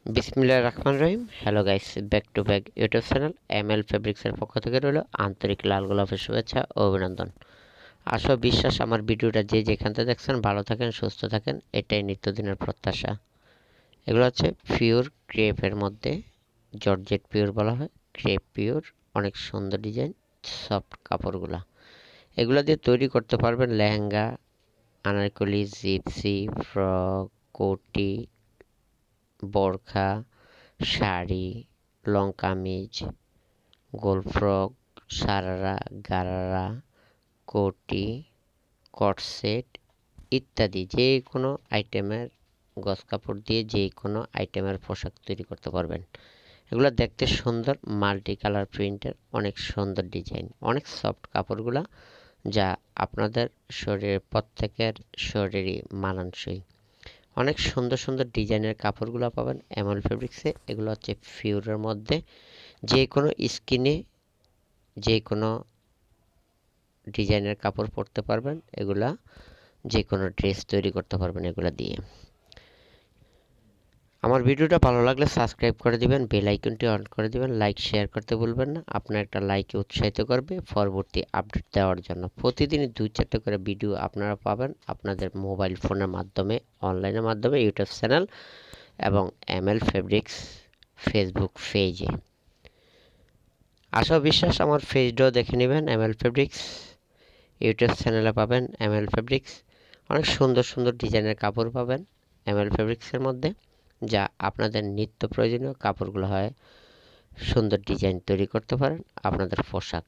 বিসমিল্লাহির রহমানির রহিম। Hello guys, back to back YouTube channel ML ফেব্রিক্সের পক্ষ থেকে রইল আন্তরিক লাল গোলাপের শুভেচ্ছা ও অভিনন্দন। আশা বিশ্বাস আমার ভিডিওটা যে যেখান থেকে দেখছেন ভালো থাকেন, সুস্থ থাকেন, এটাই নিত্যদিনের প্রত্যাশা। এগুলো হচ্ছে পিওর ক্রেপের মধ্যে, জর্জেট পিওর বলা হয়, ক্রেপ পিওর। অনেক সুন্দর ডিজাইন, সফট কাপড়গুলা। এগুলো দিয়ে তৈরি করতে পারবেন লেহেঙ্গা, আনারকলি, জিপসি, ফ্রক, কোটি, বোরখা, শাড়ি, লং কামিজ, গোল ফ্রক, সারারা, গারারা, কোটি, কটসেট ইত্যাদি যে কোনো আইটেমের গজ কাপড় দিয়ে যে কোনো আইটেমের পোশাক তৈরি করতে পারবেন। এগুলো দেখতে সুন্দর, মাল্টি কালার প্রিন্টের, অনেক সুন্দর ডিজাইন, অনেক সফট কাপড়গুলা, যা আপনাদের শরীরের প্রত্যেকের শরীরই মানানসই। অনেক সুন্দর সুন্দর ডিজাইনের কাপড়গুলো পাবেন এমএল ফেব্রিক্সে। এগুলো হচ্ছে পিওরের মধ্যে, যে কোনো স্কিনে যে কোনো ডিজাইনের কাপড় পরতে পারবেন। এগুলা যে কোনো ড্রেস তৈরি করতে পারবেন এগুলা দিয়ে। আমার ভিডিওটা ভালো লাগলে সাবস্ক্রাইব করে দিবেন, বেল আইকনটি অন করে দিবেন, লাইক শেয়ার করতে ভুলবেন না। আপনার একটা লাইকে উৎসাহিত করবে পরবর্তী আপডেট দেওয়ার জন্য। প্রতিদিনই 2-4টা করে ভিডিও আপনারা পাবেন আপনাদের মোবাইল ফোনের মাধ্যমে, অনলাইনের মাধ্যমে, ইউটিউব চ্যানেল এবং এমএল ফেব্রিক্স ফেসবুক পেজে। আশা বিশ্বাস আমার পেজটাও দেখে নেবেন এমএল ফেব্রিক্স। ইউটিউব চ্যানেলে পাবেন এমএল ফেব্রিক্স। অনেক সুন্দর সুন্দর ডিজাইনের কাপড় পাবেন এমএল ফেব্রিক্সের মধ্যে, যা আপনাদের নিত্য প্রয়োজনীয় কাপড়গুলো হয় সুন্দর ডিজাইন তৈরি করতে পারেন আপনাদের পোশাক।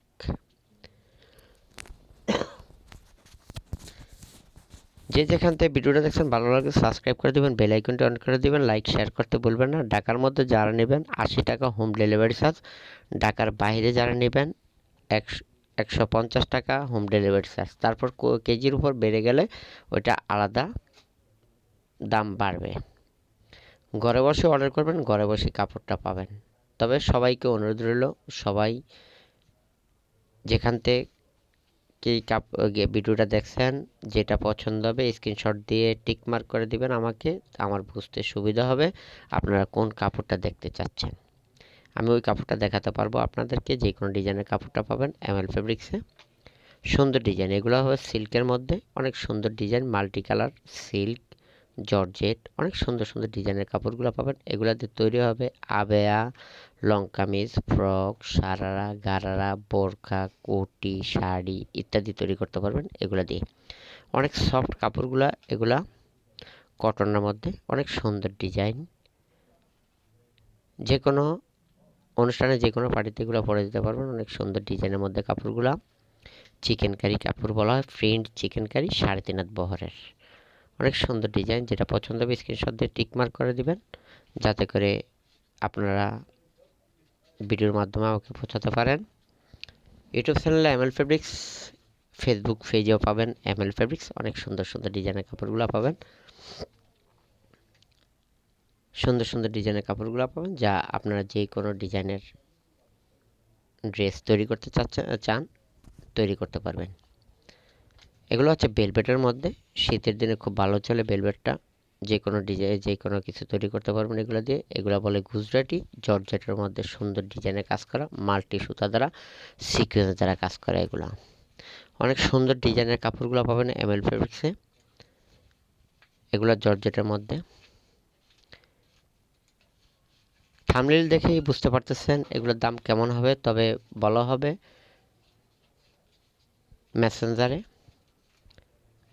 যে যেখান থেকে ভিডিওটা দেখছেন ভালো লাগলে সাবস্ক্রাইব করে দেবেন, বেল আইকনটি অন করে দেবেন, লাইক শেয়ার করতে ভুলবেন না। ঢাকার মধ্যে যারা নেবেন 80 টাকা হোম ডেলিভারি চার্জ। ঢাকার বাইরে যারা নেবেন 150 টাকা হোম ডেলিভারি চার্জ। তারপর কেজির উপর বেড়ে গেলে ওইটা আলাদা দাম বাড়বে। ঘরে বসে অর্ডার করবেন, ঘরে বসে কাপড়টা পাবেন। তবে সবাইকে অনুরোধ রইল, সবাই যেখান থেকে ভিডিওটা দেখছেন যেটা পছন্দ হবে স্ক্রিনশট দিয়ে টিক মার্ক করে দিবেন আমাকে, আমার বুঝতে সুবিধা হবে আপনারা কোন কাপড়টা দেখতে চাচ্ছেন। আমি ওই কাপড়টা দেখাতে পারবো আপনাদেরকে। যে কোনো ডিজাইনের কাপড়টা পাবেন এমএল ফেব্রিক্সে। সুন্দর ডিজাইন, এগুলো হবে সিল্কের মধ্যে, অনেক সুন্দর design, multi colour, silk, georgette, অনেক সুন্দর সুন্দর ডিজাইনের কাপড়গুলো পাবেন। এগুলো দিয়ে তৈরি হবে আবেয়া, লং কামিজ, ফ্রক, সারারা, গারারা, বোরখা, কোটি, শাড়ি ইত্যাদি তৈরি করতে পারবেন এগুলো দিয়ে। অনেক সফট কাপড়গুলা, এগুলা কটনের মধ্যে, অনেক সুন্দর ডিজাইন। যে কোনো অনুষ্ঠানে যে কোনো পার্টিতে এগুলো পরে দিতে পারবেন। অনেক সুন্দর ডিজাইনের মধ্যে কাপড়গুলা। চিকেন কারি কাপড় বলা হয়, প্রিন্ট চিকেন কারি, 3.5 হাত বহরের। অনেক সুন্দর ডিজাইন, যেটা পছন্দ হবে স্ক্রিনশট দিয়ে টিক মার্ক করে দিবেন, যাতে করে আপনারা ভিডিওর মাধ্যমে আমাকে পৌঁছাতে পারেন। ইউটিউব চ্যানেলে এমএল ফেব্রিক্স, ফেসবুক পেজেও পাবেন এমএল ফেব্রিক্স। অনেক সুন্দর সুন্দর ডিজাইনের কাপড়গুলো পাবেন, সুন্দর সুন্দর ডিজাইনের কাপড়গুলো পাবেন, যা আপনারা যে কোনো ডিজাইনের ড্রেস তৈরি করতে চান তৈরি করতে পারবেন। এগুলো হচ্ছে ভেলভেটের মধ্যে, শীতের দিনে খুব ভালো চলে ভেলভেটটা। যে কোনো ডিজাইন যে কোনো কিছু তৈরি করতে পারবেন এগুলো দিয়ে। এগুলো বলে গুজরাটি, জর্জেটের মধ্যে সুন্দর ডিজাইনের কাজ করা, মাল্টি সুতা দ্বারা, সিকোয়েন্স দ্বারা কাজ করা। এগুলো অনেক সুন্দর ডিজাইনের কাপড়গুলো পাবেন এমএল ফেব্রিক্সে। এগুলো জর্জেটের মধ্যে। থাম্বনেইল দেখেই বুঝতে পারতেছেন এগুলোর দাম কেমন হবে, তবে বলা হবে মেসেঞ্জারে,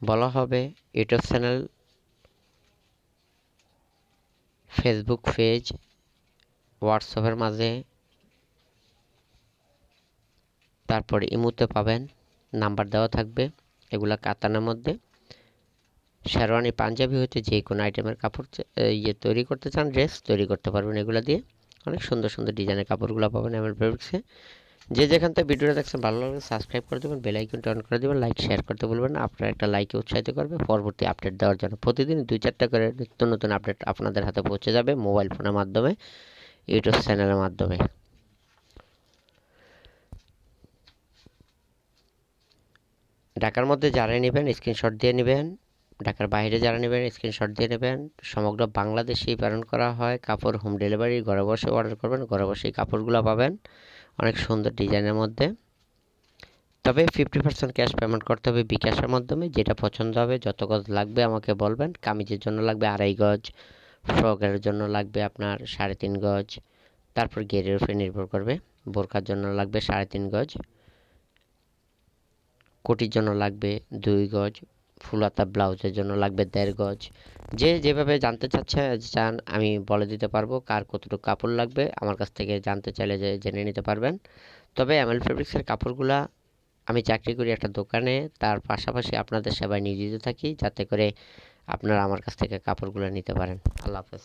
বলা হবে ইউটিউব চ্যানেল, ফেসবুক পেজ, হোয়াটসঅ্যাপের মাঝে, তারপরে ইমোতে পাবেন, নাম্বার দেওয়া থাকবে। এগুলা কাতানের মধ্যে, শেরওয়ানি পাঞ্জাবি হতে যে কোনো আইটেমের কাপড় তৈরি করতে চান, ড্রেস তৈরি করতে পারবেন এগুলো দিয়ে। অনেক সুন্দর সুন্দর ডিজাইনের কাপড়গুলো পাবেন এমএল ফেব্রিক্সে। যে যেখান থেকে ভিডিওটা দেখছেন ভালো লাগলে সাবস্ক্রাইব করে দেবেন, বেল আইকনটি অন করে দেবেন, লাইক শেয়ার করতে ভুলবেন না। আপনার একটা লাইকে উৎসাহিত করবে পরবর্তী আপডেট দেওয়ার জন্য। প্রতিদিন 2-4টা করে নিত্য নতুন আপডেট আপনাদের হাতে পৌঁছে যাবে মোবাইল ফোনের মাধ্যমে, ইউটিউব চ্যানেলের মাধ্যমে। ঢাকার মধ্যে যারাই নেবেন স্ক্রিনশট দিয়ে নেবেন, ঢাকার বাইরে যারা নেবেন স্ক্রিনশট দিয়ে নেবেন। সমগ্র বাংলাদেশেই প্রেরণ করা হয় কাপড়, হোম ডেলিভারি, ঘরে বসে অর্ডার করবেন, ঘরে বসেই কাপড়গুলো পাবেন অনেক সুন্দর ডিজাইনের মধ্যে। তবে 50% ক্যাশ পেমেন্ট করতে হবে বিকাশের মাধ্যমে। যেটা পছন্দ হবে, যত গজ লাগবে আমাকে বলবেন। কামিজের জন্য লাগবে 2.5 গজ, ফ্রকের জন্য লাগবে আপনার 3.5 গজ, তারপর গেরের উপরে নির্ভর করবে। বোরকার জন্য লাগবে 3.5 গজ, কোটির জন্য লাগবে 2 গজ, ফুলাতা ব্লাউজের জন্য লাগবে 1.5 গজ। যে যেভাবে জানতে চান আমি বলে দিতে পারবো কার কতটুকু কাপড় লাগবে। আমার কাছ থেকে জানতে চাইলে জেনে নিতে পারবেন। তবে এমএল ফেব্রিক্সের কাপড়গুলা আমি চাকরি করি একটা দোকানে, তার পাশাপাশি আপনাদের সেবায় নিয়োজিত থাকি, যাতে করে আপনারা আমার কাছ থেকে কাপড়গুলো নিতে পারেন। আল্লাহ হাফেজ।